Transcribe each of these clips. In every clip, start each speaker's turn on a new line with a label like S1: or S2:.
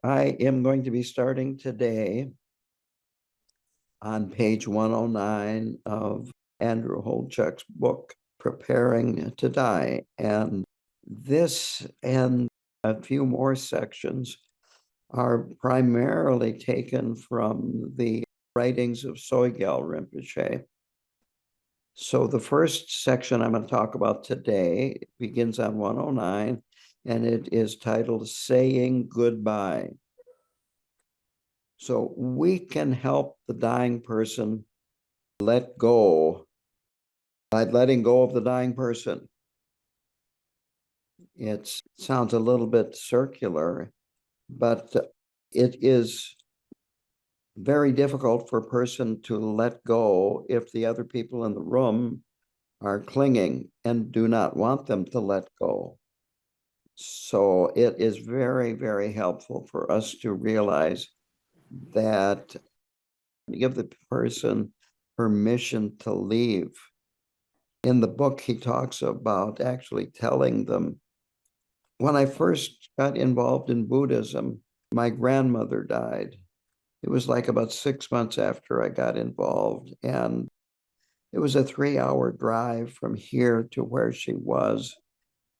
S1: I am going to be starting today on page 109 of Andrew Holecek's book, Preparing to Die. And this and a few more sections are primarily taken from the writings of Sogyal Rinpoche. So the first section I'm going to talk about today begins on 109, and it is titled Saying Goodbye. So we can help the dying person let go by letting go of the dying person. It sounds a little bit circular, but it is very difficult for a person to let go if the other people in the room are clinging and do not want them to let go. So it is very, very helpful for us to realize that give the person permission to leave. In the book, he talks about actually telling them. When I first got involved in Buddhism, my grandmother died. It was like about 6 months after I got involved, and it was a 3-hour drive from here to where she was.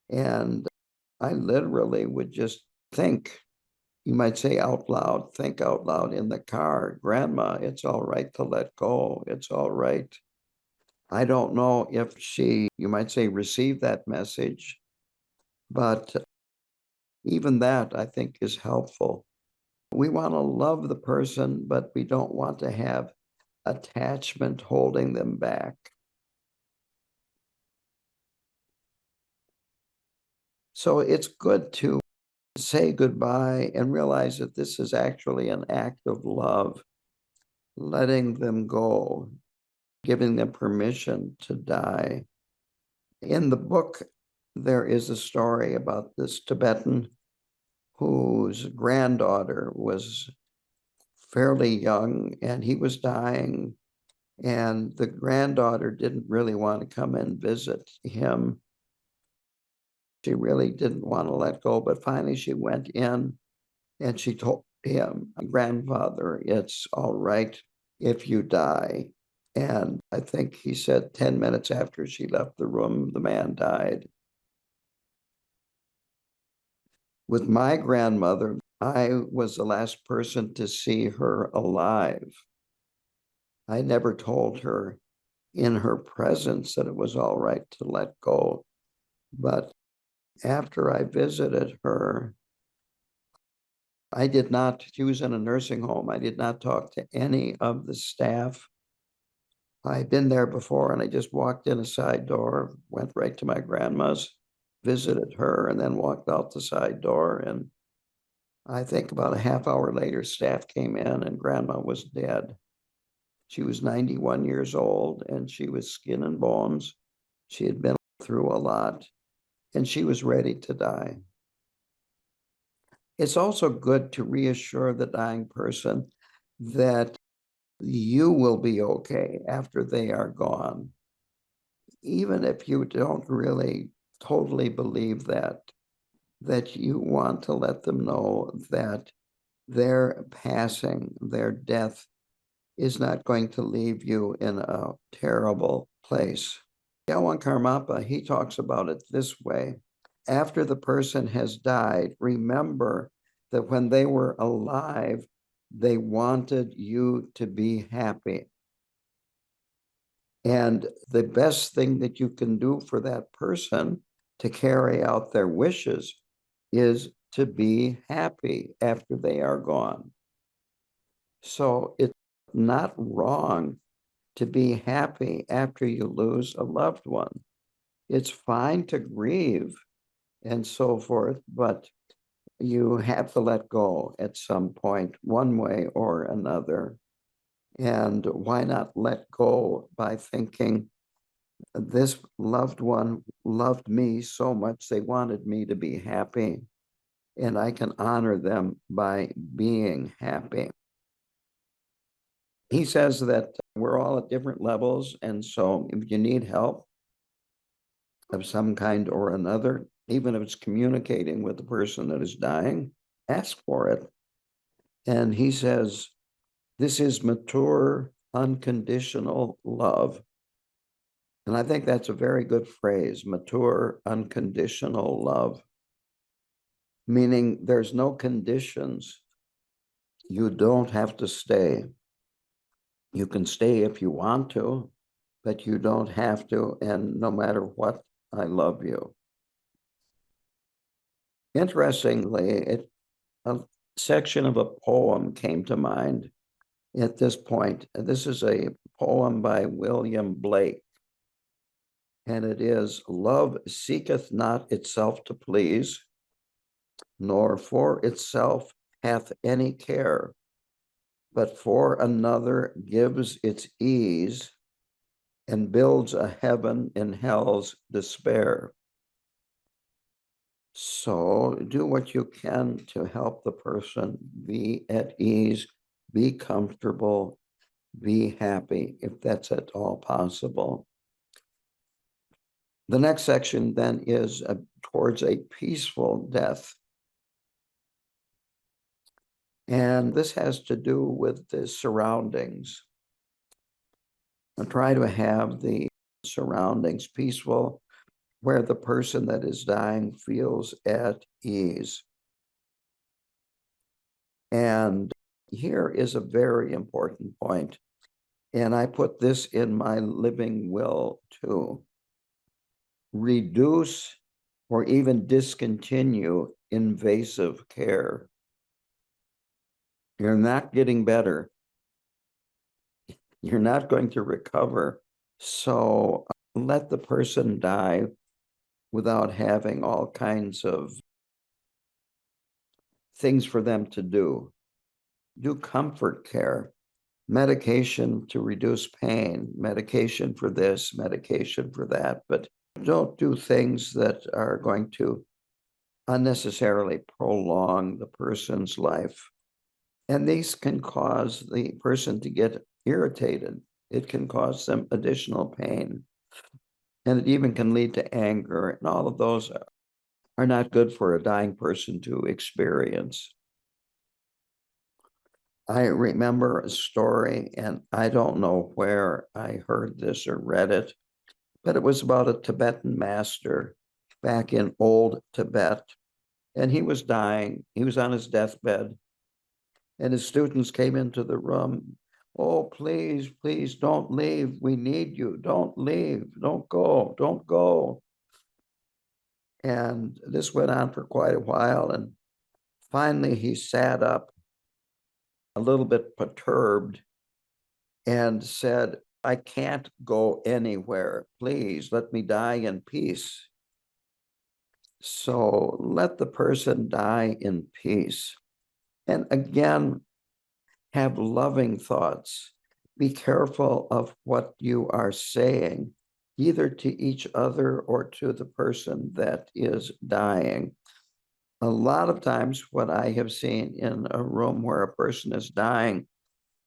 S1: And I literally would just think, you might say out loud, think out loud in the car, Grandma, it's all right to let go. It's all right. I don't know if she, you might say, received that message, but even that I think is helpful. We want to love the person, but we don't want to have attachment holding them back. So it's good to say goodbye and realize that this is actually an act of love, letting them go, giving them permission to die. In the book, there is a story about this Tibetan whose granddaughter was fairly young and he was dying, and the granddaughter didn't really want to come and visit him. She really didn't want to let go, but finally she went in and she told him, Grandfather, it's all right if you die. And I think he said 10 minutes after she left the room, the man died. With my grandmother, I was the last person to see her alive. I never told her in her presence that it was all right to let go. But after I visited her, she was in a nursing home. I did not talk to any of the staff. I'd been there before and I just walked in a side door, went right to my grandma's, visited her, and then walked out the side door. And I think about a half hour later, staff came in and Grandma was dead. She was 91 years old and she was skin and bones. She had been through a lot and she was ready to die. It's also good to reassure the dying person that you will be okay after they are gone. Even if you don't really totally believe that you want to let them know that their passing, their death is not going to leave you in a terrible place. Yawan Karmapa, he talks about it this way. After the person has died, remember that when they were alive, they wanted you to be happy. And the best thing that you can do for that person to carry out their wishes is to be happy after they are gone. So it's not wrong to be happy after you lose a loved one. It's fine to grieve and so forth, but you have to let go at some point, one way or another. And why not let go by thinking, this loved one loved me so much, they wanted me to be happy, and I can honor them by being happy. He says that we're all at different levels, and so if you need help of some kind or another, even if it's communicating with the person that is dying, ask for it. And he says, this is mature, unconditional love. And I think that's a very good phrase, mature, unconditional love, meaning there's no conditions. You don't have to stay. You can stay if you want to, but you don't have to. And no matter what, I love you. Interestingly, a section of a poem came to mind at this point. This is a poem by William Blake, and it is, love seeketh not itself to please, nor for itself hath any care, but for another gives its ease, and builds a heaven in hell's despair. So do what you can to help the person be at ease, be comfortable, be happy, if that's at all possible. The next section then is towards a peaceful death. And this has to do with the surroundings. I try to have the surroundings peaceful, where the person that is dying feels at ease. And here is a very important point, and I put this in my living will too. Reduce or even discontinue invasive care. You're not getting better. You're not going to recover. So let the person die without having all kinds of things for them to do. Do comfort care, medication to reduce pain, medication for this, medication for that, but don't do things that are going to unnecessarily prolong the person's life. And these can cause the person to get irritated. It can cause them additional pain. And it even can lead to anger. And all of those are not good for a dying person to experience. I remember a story, and I don't know where I heard this or read it, but it was about a Tibetan master back in old Tibet. And he was dying. He was on his deathbed. And his students came into the room. Oh, please, please don't leave. We need you. Don't leave. Don't go. Don't go. And this went on for quite a while. And finally, he sat up a little bit perturbed and said, I can't go anywhere. Please let me die in peace. So let the person die in peace. And again, have loving thoughts. Be careful of what you are saying, either to each other or to the person that is dying. A lot of times, what I have seen in a room where a person is dying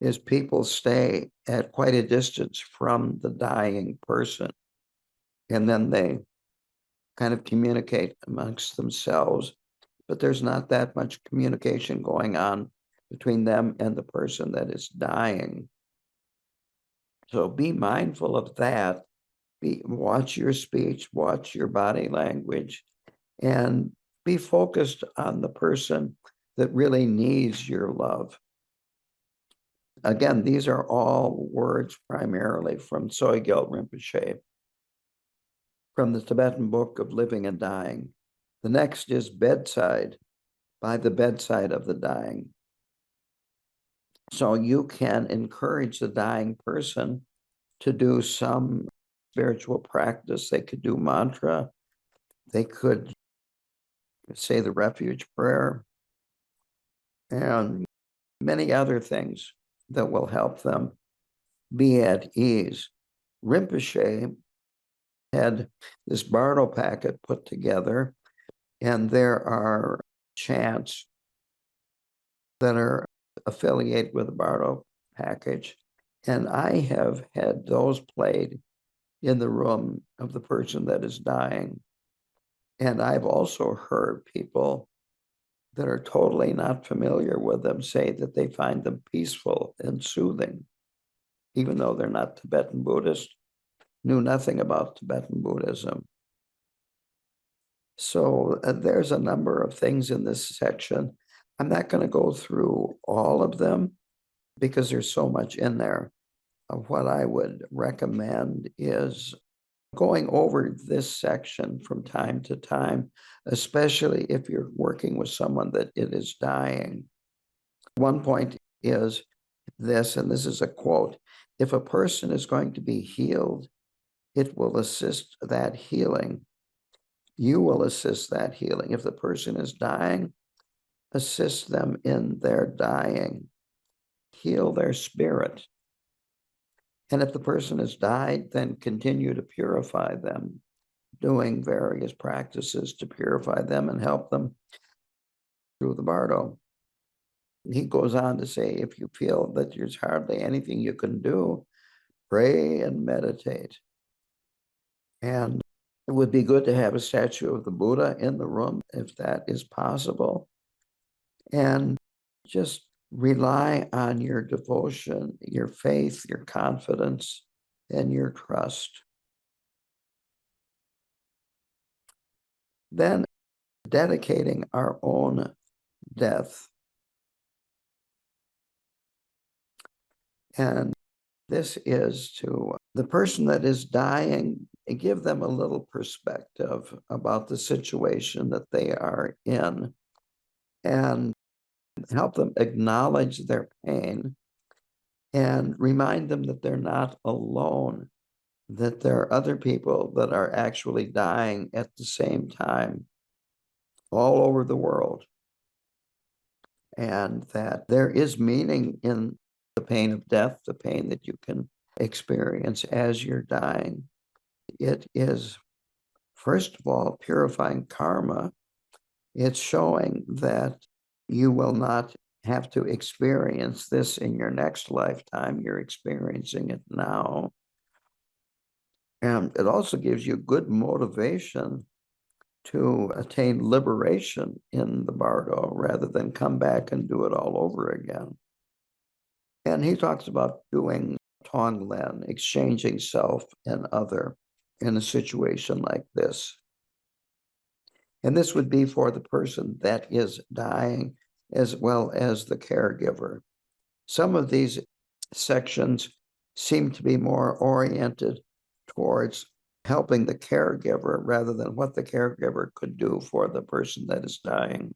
S1: is people stay at quite a distance from the dying person, and then they kind of communicate amongst themselves, but there's not that much communication going on between them and the person that is dying. So be mindful of that. Watch your speech, watch your body language, and be focused on the person that really needs your love. Again, these are all words primarily from Sogyal Rinpoche, from the Tibetan Book of Living and Dying. The next is bedside, by the bedside of the dying. So you can encourage the dying person to do some spiritual practice. They could do mantra. They could say the refuge prayer and many other things that will help them be at ease. Rinpoche had this Bardo packet put together, and there are chants that are affiliated with the Bardo package. And I have had those played in the room of the person that is dying. And I've also heard people that are totally not familiar with them say that they find them peaceful and soothing, even though they're not Tibetan Buddhist, knew nothing about Tibetan Buddhism. So there's a number of things in this section. I'm not going to go through all of them because there's so much in there. What I would recommend is going over this section from time to time, especially if you're working with someone that it is dying. One point is this, and this is a quote: if a person is going to be healed, it will assist that healing. You will assist that healing. If the person is dying, assist them in their dying. Heal their spirit. And if the person has died, then continue to purify them, doing various practices to purify them and help them through the Bardo. He goes on to say, if you feel that there's hardly anything you can do, pray and meditate. And it would be good to have a statue of the Buddha in the room if that is possible. And just rely on your devotion, your faith, your confidence, and your trust. Then dedicating our own death. And this is to the person that is dying, give them a little perspective about the situation that they are in and help them acknowledge their pain and remind them that they're not alone, that there are other people that are actually dying at the same time all over the world, and that there is meaning in the pain of death, the pain that you can experience as you're dying. It is, first of all, purifying karma. It's showing that you will not have to experience this in your next lifetime. You're experiencing it now. And it also gives you good motivation to attain liberation in the Bardo rather than come back and do it all over again. And he talks about doing tonglen, exchanging self and other in a situation like this. And this would be for the person that is dying as well as the caregiver. Some of these sections seem to be more oriented towards helping the caregiver rather than what the caregiver could do for the person that is dying.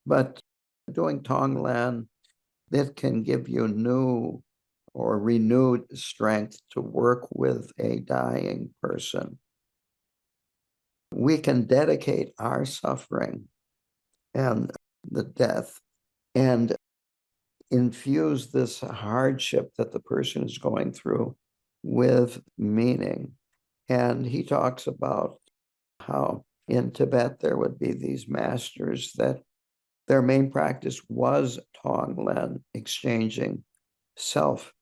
S1: But doing tonglen, it can give you new or renewed strength to work with a dying person. We can dedicate our suffering and the death and infuse this hardship that the person is going through with meaning. And he talks about how in Tibet there would be these masters that their main practice was tonglen, exchanging self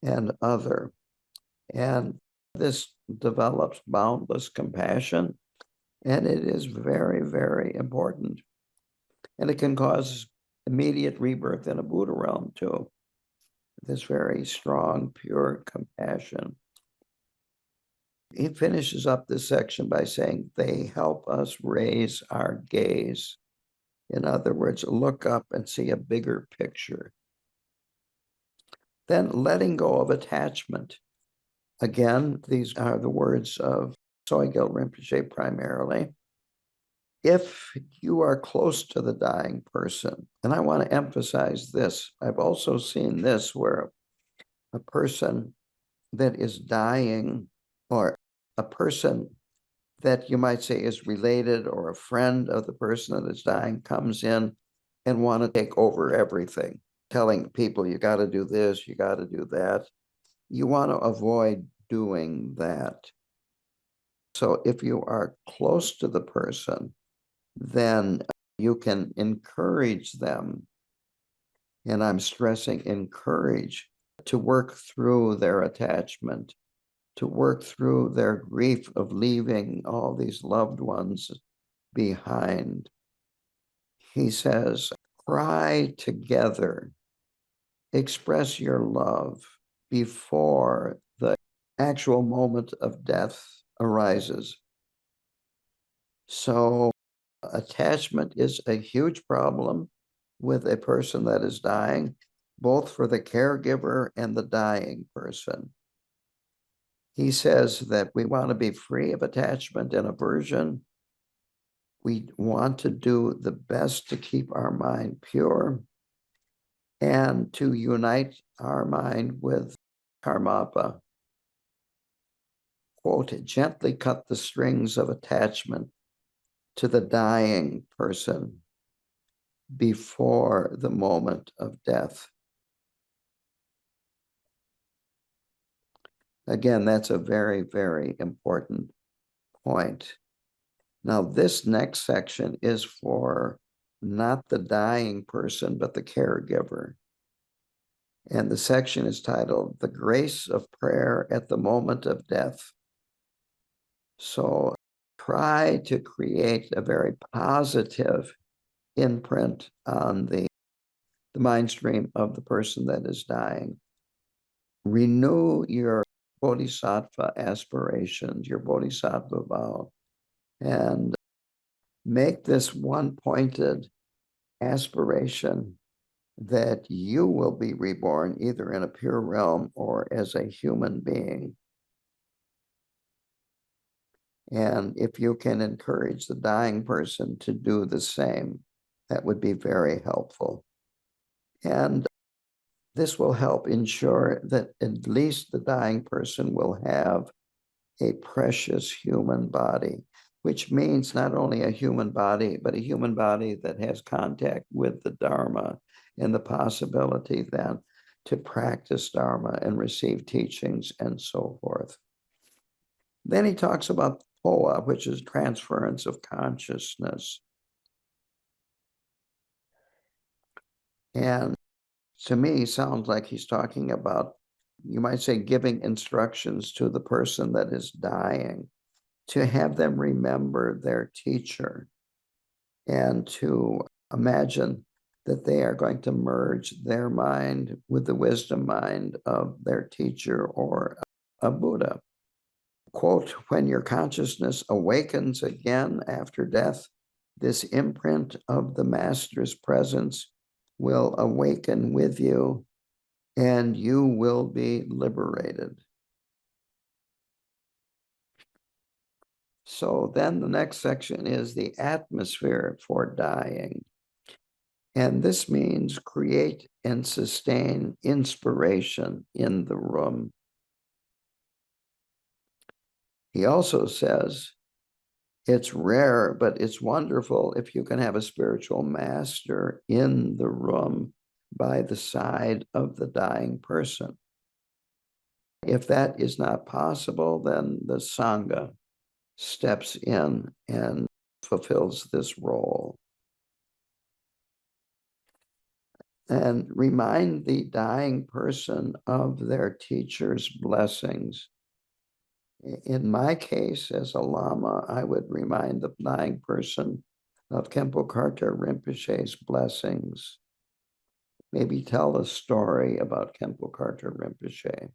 S1: and other. And this develops boundless compassion, and it is very, very important. And it can cause immediate rebirth in a Buddha realm too. This very strong, pure compassion. He finishes up this section by saying, they help us raise our gaze. In other words, look up and see a bigger picture. Then letting go of attachment. Again, these are the words of Sogyal Rinpoche primarily. If you are close to the dying person, and I want to emphasize this, I've also seen this where a person that is dying or a person that you might say is related or a friend of the person that is dying comes in and want to take over everything, telling people you got to do this, you got to do that. You want to avoid doing that. So if you are close to the person, then you can encourage them, and I'm stressing encourage, to work through their attachment, to work through their grief of leaving all these loved ones behind. He says, cry together, express your love before the actual moment of death arises. So attachment is a huge problem with a person that is dying, both for the caregiver and the dying person. He says that we want to be free of attachment and aversion. We want to do the best to keep our mind pure and to unite our mind with Karmapa. Quote, gently cut the strings of attachment to the dying person before the moment of death. Again, that's a very, very important point. Now, this next section is for not the dying person, but the caregiver. And the section is titled, The Grace of Prayer at the Moment of Death. So try to create a very positive imprint on the mind stream of the person that is dying. Renew your bodhisattva aspirations, your bodhisattva vow, and make this one-pointed aspiration that you will be reborn either in a pure realm or as a human being. And if you can encourage the dying person to do the same, that would be very helpful. And this will help ensure that at least the dying person will have a precious human body, which means not only a human body, but a human body that has contact with the Dharma and the possibility then to practice Dharma and receive teachings and so forth. Then he talks about POA, which is transference of consciousness. And to me, sounds like he's talking about, you might say, giving instructions to the person that is dying to have them remember their teacher and to imagine that they are going to merge their mind with the wisdom mind of their teacher or a Buddha. Quote, when your consciousness awakens again after death, this imprint of the master's presence will awaken with you and you will be liberated. So then the next section is the atmosphere for dying. And this means create and sustain inspiration in the room. He also says, it's rare, but it's wonderful if you can have a spiritual master in the room by the side of the dying person. If that is not possible, then the Sangha steps in and fulfills this role. And remind the dying person of their teacher's blessings. In my case, as a Lama, I would remind the dying person of Khenpo Karthar Rinpoche's blessings. Maybe tell a story about Khenpo Karthar Rinpoche.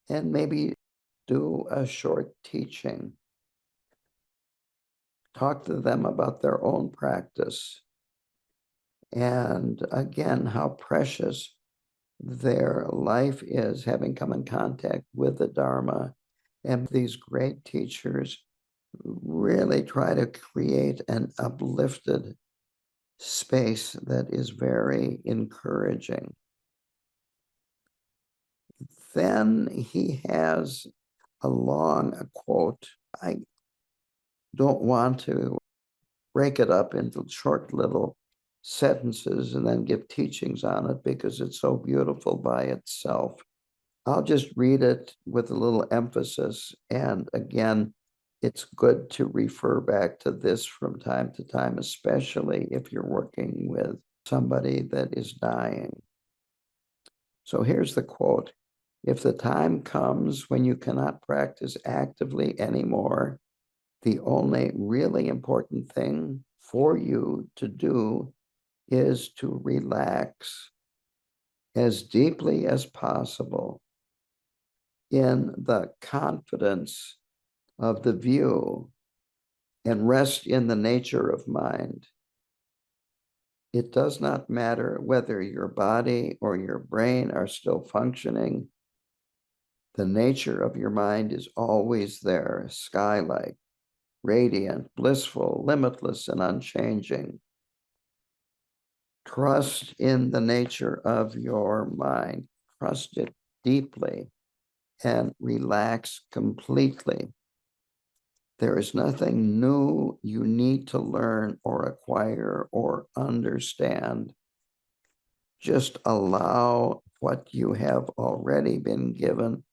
S1: And maybe do a short teaching. Talk to them about their own practice. And again, how precious their life is, having come in contact with the Dharma. And these great teachers really try to create an uplifted space that is very encouraging. Then he has a long quote. I don't want to break it up into short little sentences and then give teachings on it because it's so beautiful by itself. I'll just read it with a little emphasis. And again, it's good to refer back to this from time to time, especially if you're working with somebody that is dying. So here's the quote. If the time comes when you cannot practice actively anymore, The only really important thing for you to do is to relax as deeply as possible in the confidence of the view and rest in the nature of mind. It does not matter whether your body or your brain are still functioning. The nature of your mind is always there, sky-like, radiant, blissful, limitless, and unchanging. Trust in the nature of your mind. Trust it deeply and relax completely. There is nothing new you need to learn or acquire or understand. Just allow what you have already been given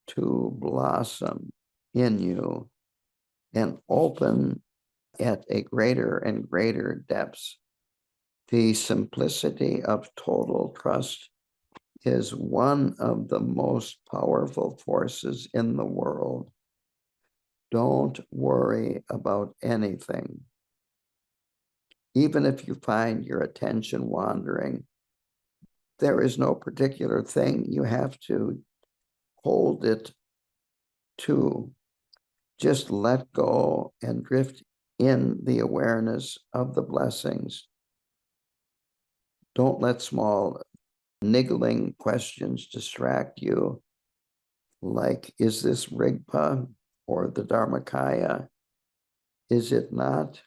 S1: to blossom in you and open at a greater and greater depths. The simplicity of total trust is one of the most powerful forces in the world. Don't worry about anything. Even if you find your attention wandering, there is no particular thing you have to hold it to. Just let go and drift in the awareness of the blessings. Don't let small niggling questions distract you, like, is this Rigpa or the Dharmakaya? Is it not?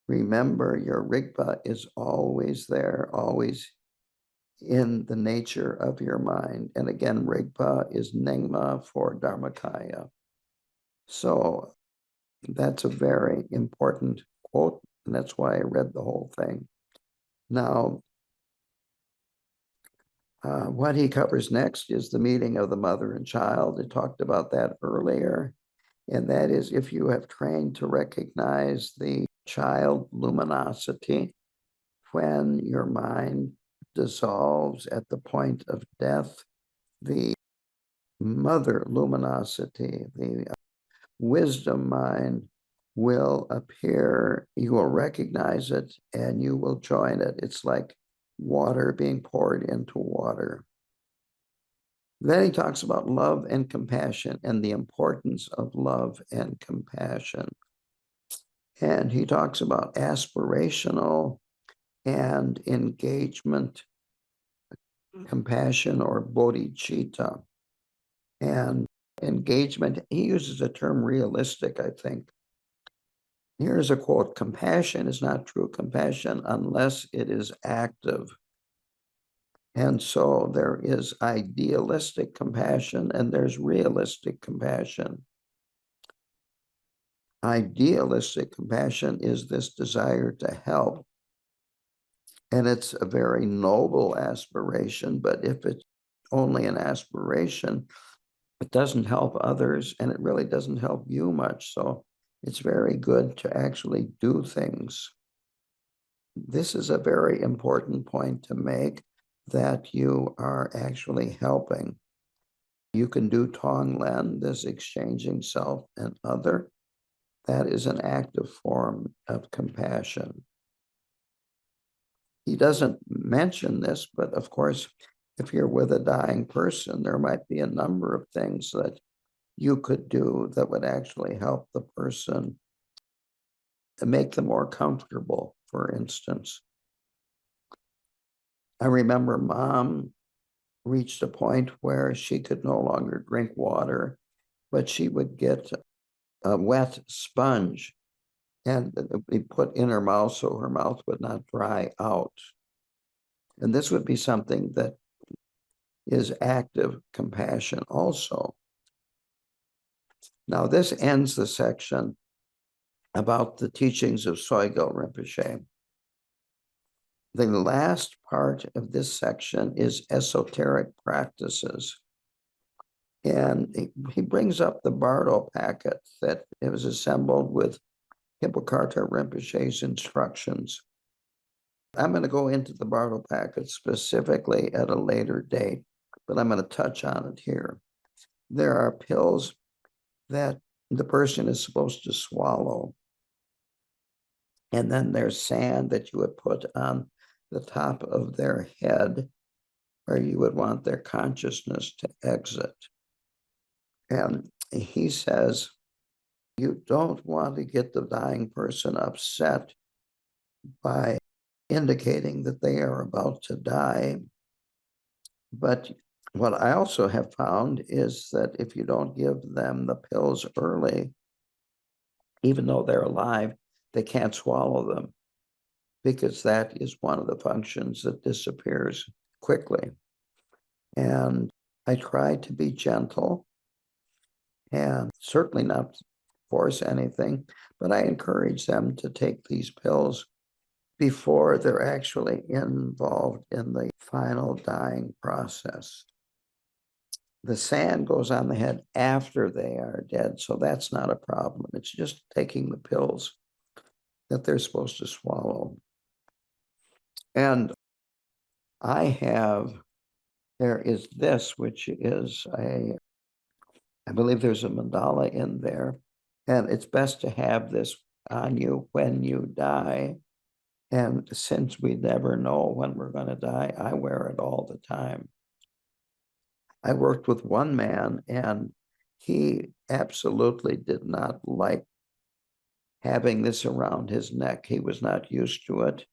S1: Remember, your Rigpa is always there, always in the nature of your mind. And again, Rigpa is Nyingma for Dharmakaya. So that's a very important quote, and that's why I read the whole thing. Now, what he covers next is the meeting of the mother and child. I talked about that earlier. And that is, if you have trained to recognize the child luminosity when your mind dissolves at the point of death, the mother luminosity, the wisdom mind will appear. You will recognize it and you will join it. It's like water being poured into water. Then he talks about love and compassion and the importance of love and compassion. And he talks about aspirational and engagement, compassion or bodhicitta. And engagement, he uses the term realistic, I think. Here's a quote: compassion is not true compassion unless it is active. And so there is idealistic compassion and there's realistic compassion. Idealistic compassion is this desire to help. And it's a very noble aspiration, but if it's only an aspiration, it doesn't help others and it really doesn't help you much. So it's very good to actually do things. This is a very important point to make, that you are actually helping. You can do Tonglen, this exchanging self and other. That is an active form of compassion. He doesn't mention this, but of course, if you're with a dying person, there might be a number of things that you could do that would actually help the person to make them more comfortable, for instance. I remember Mom reached a point where she could no longer drink water, but she would get a wet sponge and be put in her mouth so her mouth would not dry out. And this would be something that is active compassion also. Now, this ends the section about the teachings of Sogyal Rinpoche. The last part of this section is esoteric practices. And he brings up the Bardo packet that it was assembled with Khenpo Karthar Rinpoche's instructions. I'm going to go into the Bardo packet specifically at a later date, but I'm going to touch on it here. There are pills that the person is supposed to swallow. And then there's sand that you would put on the top of their head where you would want their consciousness to exit. And he says, you don't want to get the dying person upset by indicating that they are about to die. But what I also have found is that if you don't give them the pills early, even though they're alive, they can't swallow them, because that is one of the functions that disappears quickly. And I try to be gentle and certainly not force anything, but I encourage them to take these pills before they're actually involved in the final dying process. The sand goes on the head after they are dead, so that's not a problem. It's just taking the pills that they're supposed to swallow. And there is this, which is I believe there's a mandala in there, and it's best to have this on you when you die. And since we never know when we're going to die, I wear it all the time. I worked with one man, and he absolutely did not like having this around his neck. He was not used to it,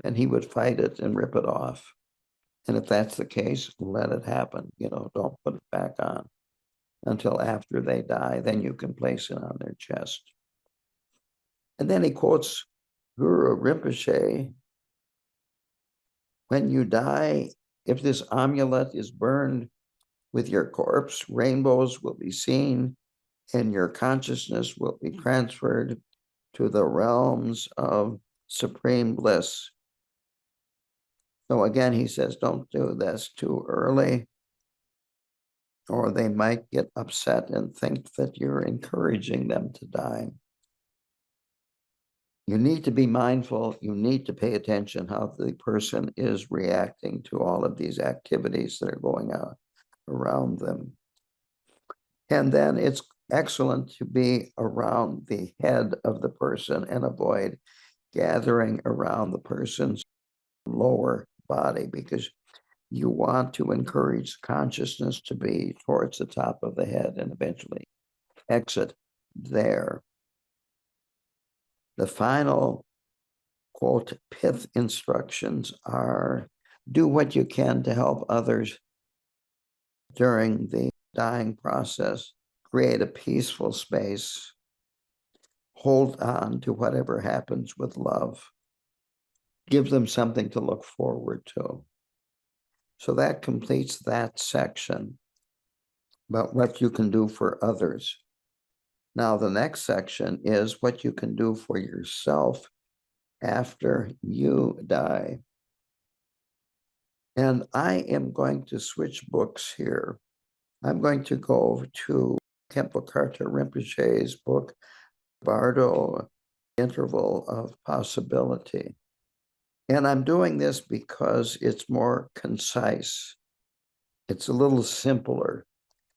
S1: and he would fight it and rip it off. And if that's the case, let it happen. Don't put it back on until after they die. Then you can place it on their chest. And then he quotes Guru Rinpoche, when you die, if this amulet is burned with your corpse, rainbows will be seen, and your consciousness will be transferred to the realms of supreme bliss. So again, he says, don't do this too early, or they might get upset and think that you're encouraging them to die. You need to be mindful. You need to pay attention how the person is reacting to all of these activities that are going on around them. And then it's excellent to be around the head of the person and avoid gathering around the person's lower body, because you want to encourage consciousness to be towards the top of the head and eventually exit there. The final, quote, pith instructions are, do what you can to help others during the dying process. Create a peaceful space. Hold on to whatever happens with love. Give them something to look forward to. So that completes that section about what you can do for others. Now, the next section is what you can do for yourself after you die. And I am going to switch books here. I'm going to go to Khenpo Karthar Rinpoche's book, Bardo, Interval of Possibility. And I'm doing this because it's more concise. It's a little simpler.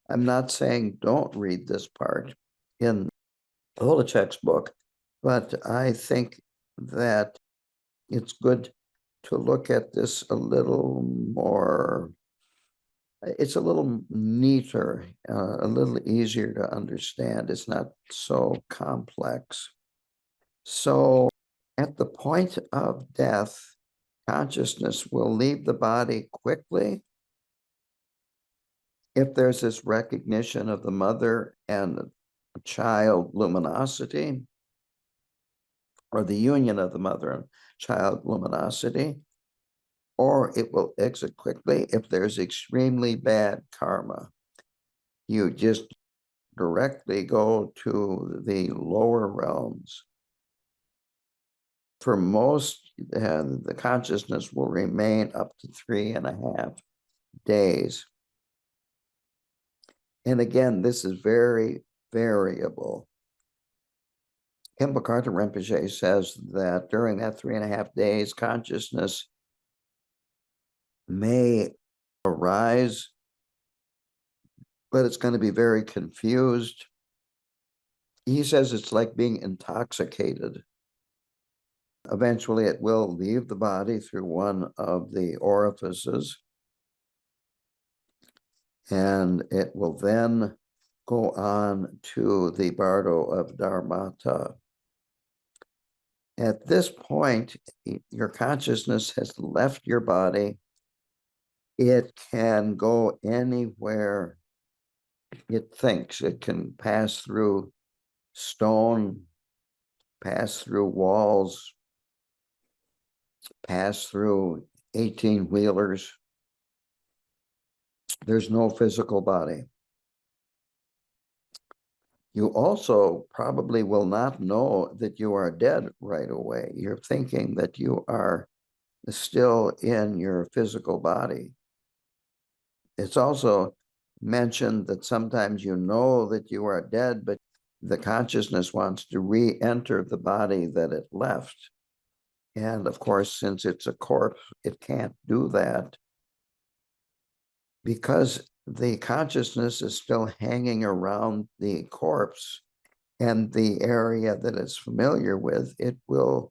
S1: I'm not saying don't read this part in Holecek's book, but I think that it's good to look at this a little more. It's a little neater, a little easier to understand. It's not so complex. So at the point of death, consciousness will leave the body quickly if there's this recognition of the mother and child luminosity, or the union of the mother and child luminosity, or it will exit quickly if there's extremely bad karma. You just directly go to the lower realms. For most, the consciousness will remain up to 3.5 days. And again, this is very variable. Khenpo Karthar Rinpoche says that during that 3.5 days, consciousness may arise, but it's going to be very confused. he says it's like being intoxicated. Eventually, it will leave the body through one of the orifices, and it will then go on to the Bardo of dharmata. At this point, your consciousness has left your body. It can go anywhere it thinks. It can pass through stone, pass through walls, pass through 18-wheelers. There's no physical body. You also probably will not know that you are dead right away. You're thinking that you are still in your physical body. It's also mentioned that sometimes you know that you are dead, but the consciousness wants to re-enter the body that it left. And of course, since it's a corpse, it can't do that because the consciousness is still hanging around the corpse and the area that it's familiar with. It will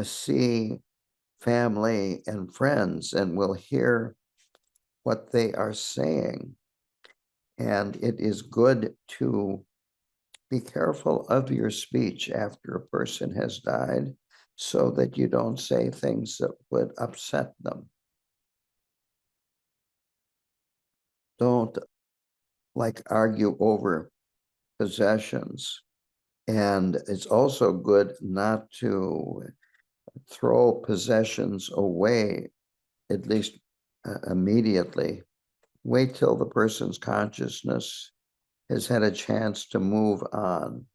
S1: see family and friends and will hear what they are saying. And it is good to be careful of your speech after a person has died so that you don't say things that would upset them. Don't argue over possessions. And it's also good not to throw possessions away, at least immediately. Wait till the person's consciousness has had a chance to move on.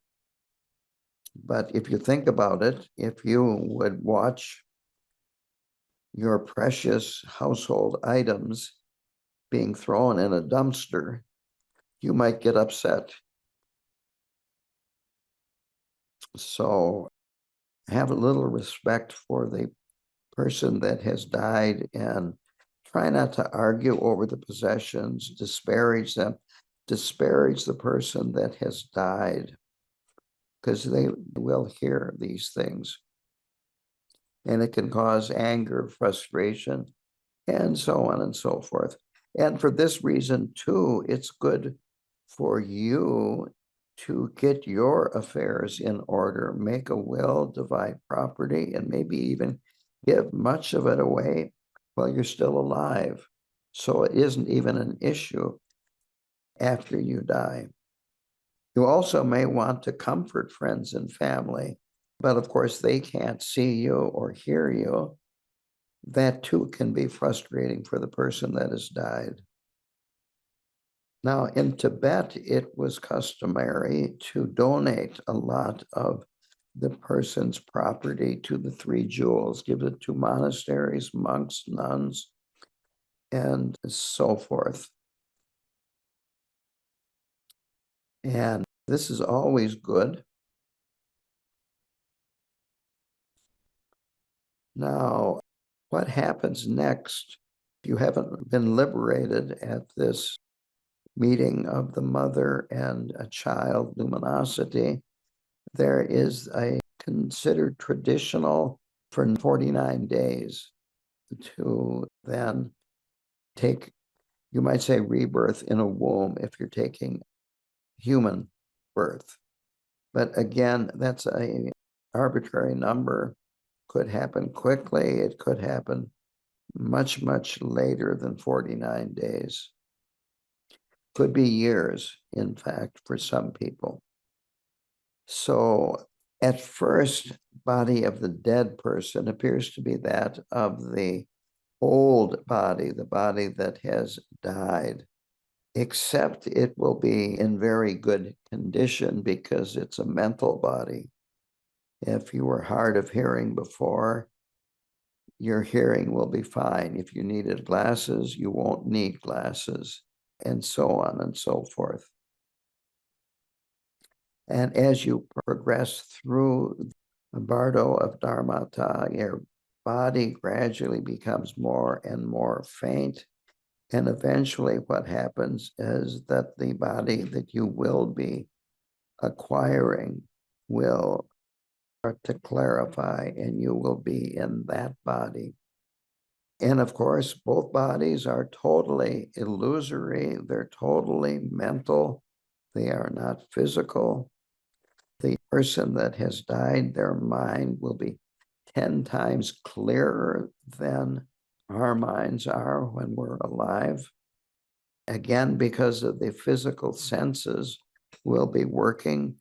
S1: But if you think about it, if you would watch your precious household items being thrown in a dumpster, you might get upset. So have a little respect for the person that has died and try not to argue over the possessions, disparage them, disparage the person that has died, because they will hear these things. And it can cause anger, frustration, and so on and so forth. And for this reason, too, it's good for you to get your affairs in order, make a will, divide property, and maybe even give much of it away while you're still alive. So it isn't even an issue after you die. You also may want to comfort friends and family, but of course they can't see you or hear you. That too can be frustrating for the person that has died. Now, in Tibet, it was customary to donate a lot of the person's property to the three jewels, give it to monasteries, monks, nuns, and so forth. And this is always good. Now, what happens next? If you haven't been liberated at this meeting of the mother and a child luminosity, there is a considered traditional for 49 days to then take, you might say, rebirth in a womb if you're taking human birth. But again, that's a arbitrary number. Could happen quickly. It could happen much, much later than 49 days. Could be years, in fact, for some people. So at first, body of the dead person appears to be that of the old body, the body that has died, except it will be in very good condition because it's a mental body. If you were hard of hearing before, your hearing will be fine. If you needed glasses, you won't need glasses, and so on and so forth. And as you progress through the Bardo of dharmata, your body gradually becomes more and more faint. And eventually what happens is that the body that you will be acquiring will start to clarify, and you will be in that body. And of course, both bodies are totally illusory. They're totally mental. They are not physical. The person that has died, their mind will be 10 times clearer than our minds are when we're alive. Again, because of the physical senses will be working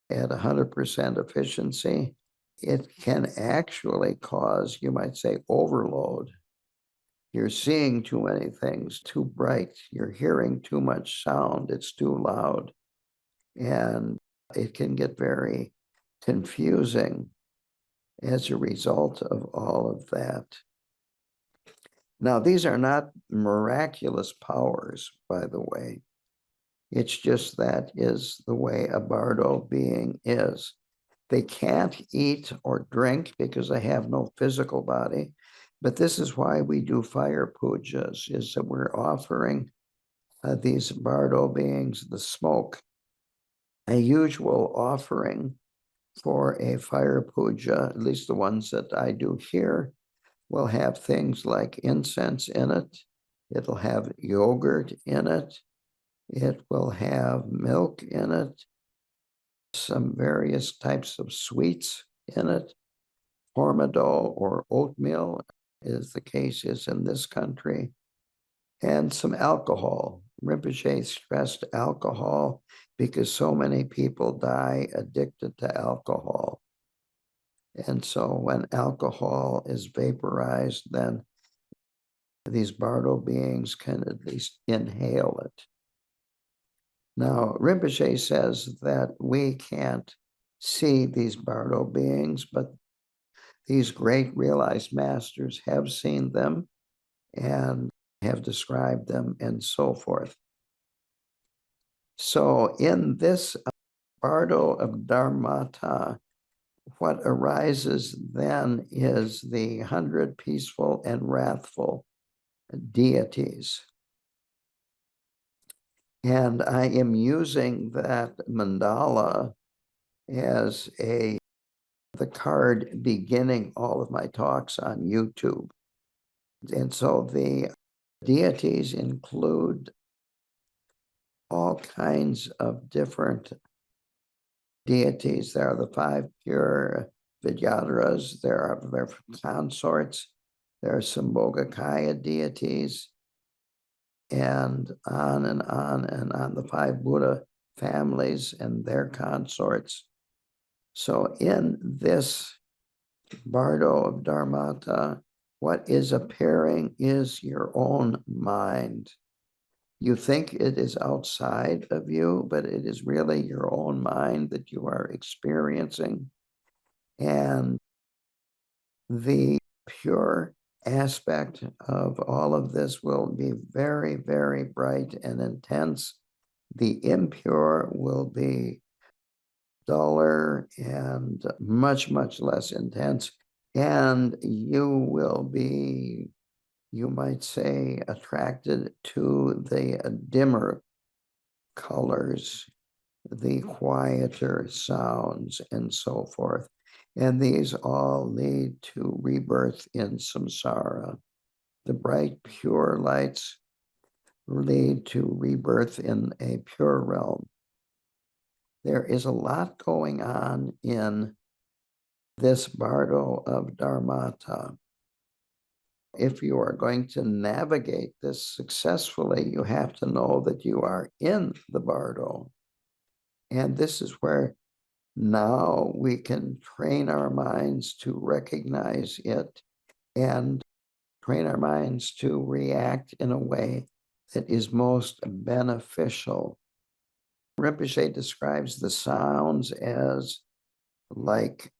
S1: at 100% efficiency. It can actually cause, you might say, overload. You're seeing too many things, too bright. You're hearing too much sound. It's too loud. And it can get very confusing as a result of all of that. Now, these are not miraculous powers, by the way. It's just that is the way a Bardo being is. They can't eat or drink because they have no physical body. But this is why we do fire pujas, is that we're offering these Bardo beings the smoke. A usual offering for a fire puja, at least the ones that I do here, will have things like incense in it. It'll have yogurt in it. It will have milk in it, some various types of sweets in it. Hormado or oatmeal, as the case is in this country, and some alcohol. Rinpoche stressed alcohol because so many people die addicted to alcohol. And so when alcohol is vaporized, then these Bardo beings can at least inhale it. Now, Rinpoche says that we can't see these Bardo beings, but these great realized masters have seen them and have described them and so forth. So in this Bardo of dharmata, what arises then is the 100 peaceful and wrathful deities. And I am using that mandala as the card beginning all of my talks on YouTube. And so the deities include all kinds of different deities. There are the 5 pure Vidyadharas, there are their consorts, there are some Bogakaya deities, and on and on and on, the 5 Buddha families and their consorts. So in this Bardo of dharmata, what is appearing is your own mind. You think it is outside of you, but it is really your own mind that you are experiencing. And the pure aspect of all of this will be very, very bright and intense. The impure will be duller and much, much less intense. And you will be, you might say, attracted to the dimmer colors, the quieter sounds, and so forth. And these all lead to rebirth in samsara. The bright, pure lights lead to rebirth in a pure realm. There is a lot going on in this Bardo of dharmata. If you are going to navigate this successfully, you have to know that you are in the Bardo. And this is where now we can train our minds to recognize it and train our minds to react in a way that is most beneficial. Rinpoche describes the sounds as like,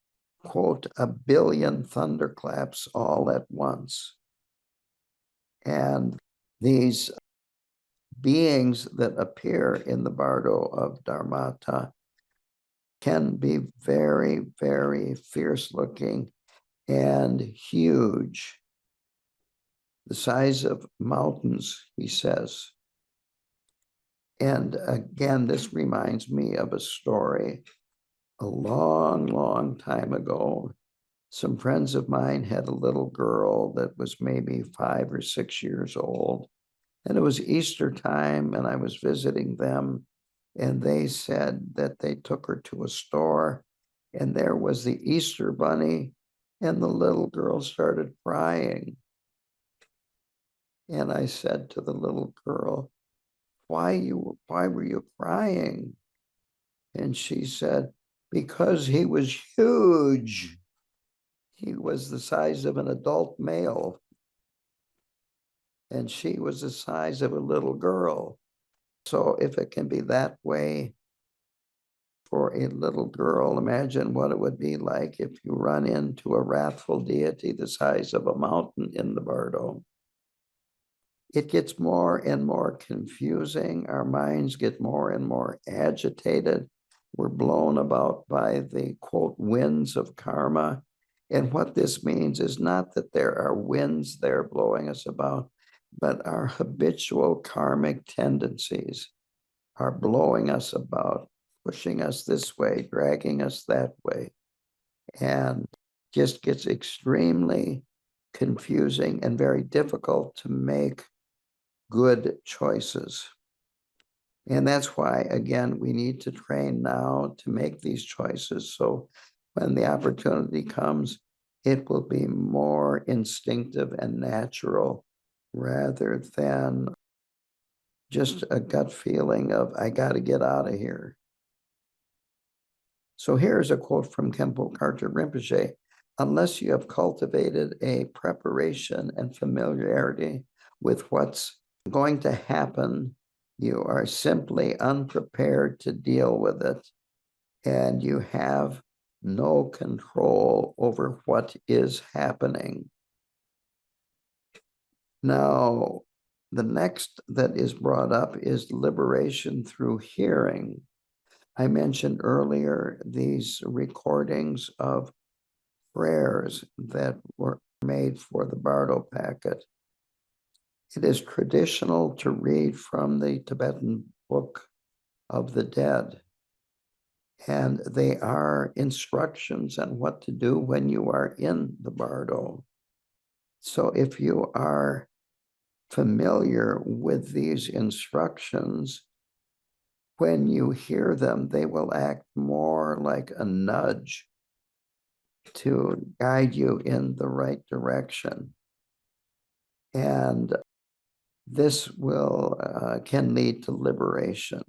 S1: quote, a billion thunderclaps all at once. And these beings that appear in the Bardo of dharmata can be very, very fierce looking and huge, the size of mountains, he says. And again, this reminds me of a story a long, long time ago. Some friends of mine had a little girl that was maybe 5 or 6 years old. And it was Easter time, and I was visiting them. And they said that they took her to a store, and there was the Easter bunny, and the little girl started crying. And I said to the little girl, why were you crying? And she said, because he was huge. He was the size of an adult male, and she was the size of a little girl. So if it can be that way for a little girl, imagine what it would be like if you run into a wrathful deity the size of a mountain in the Bardo. It gets more and more confusing. Our minds get more and more agitated. We're blown about by the, quote, winds of karma. And what this means is not that there are winds there blowing us about, but our habitual karmic tendencies are blowing us about, pushing us this way, dragging us that way, and just gets extremely confusing and very difficult to make good choices. And that's why, again, we need to train now to make these choices. So when the opportunity comes, it will be more instinctive and natural rather than just a gut feeling of, I got to get out of here. So here's a quote from Khenpo Karthar Rinpoche. Unless you have cultivated a preparation and familiarity with what's going to happen, you are simply unprepared to deal with it, and you have no control over what is happening. Now, the next that is brought up is liberation through hearing. I mentioned earlier these recordings of prayers that were made for the Bardo packet. It is traditional to read from the Tibetan Book of the Dead, and they are instructions on what to do when you are in the Bardo. So if you are familiar with these instructions, when you hear them, they will act more like a nudge to guide you in the right direction. And this can lead to liberation.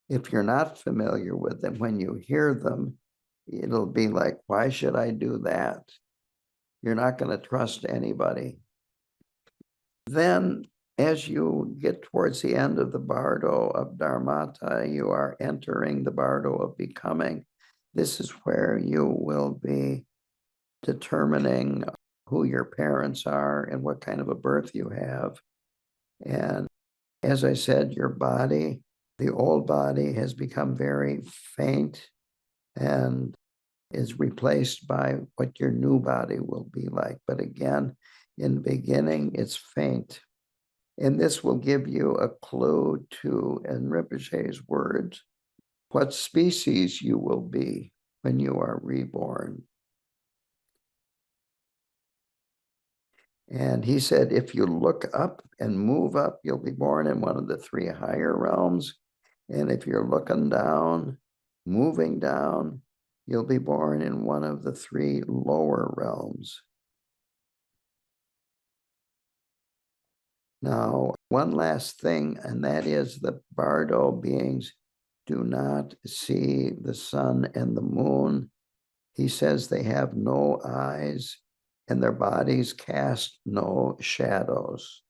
S1: If you're not familiar with them, when you hear them, it'll be like, why should I do that? You're not going to trust anybody. Then, as you get towards the end of the Bardo of dharmata, you are entering the Bardo of becoming. This is where you will be determining who your parents are and what kind of a birth you have. And as I said, your body, the old body, has become very faint and is replaced by what your new body will be like. But again, in the beginning, it's faint. And this will give you a clue to, in Rinpoche's words, what species you will be when you are reborn. And he said, if you look up and move up, you'll be born in one of the three higher realms. And if you're looking down, moving down, you'll be born in one of the three lower realms. Now, one last thing, and that is the Bardo beings do not see the sun and the moon. He says they have no eyes and their bodies cast no shadows.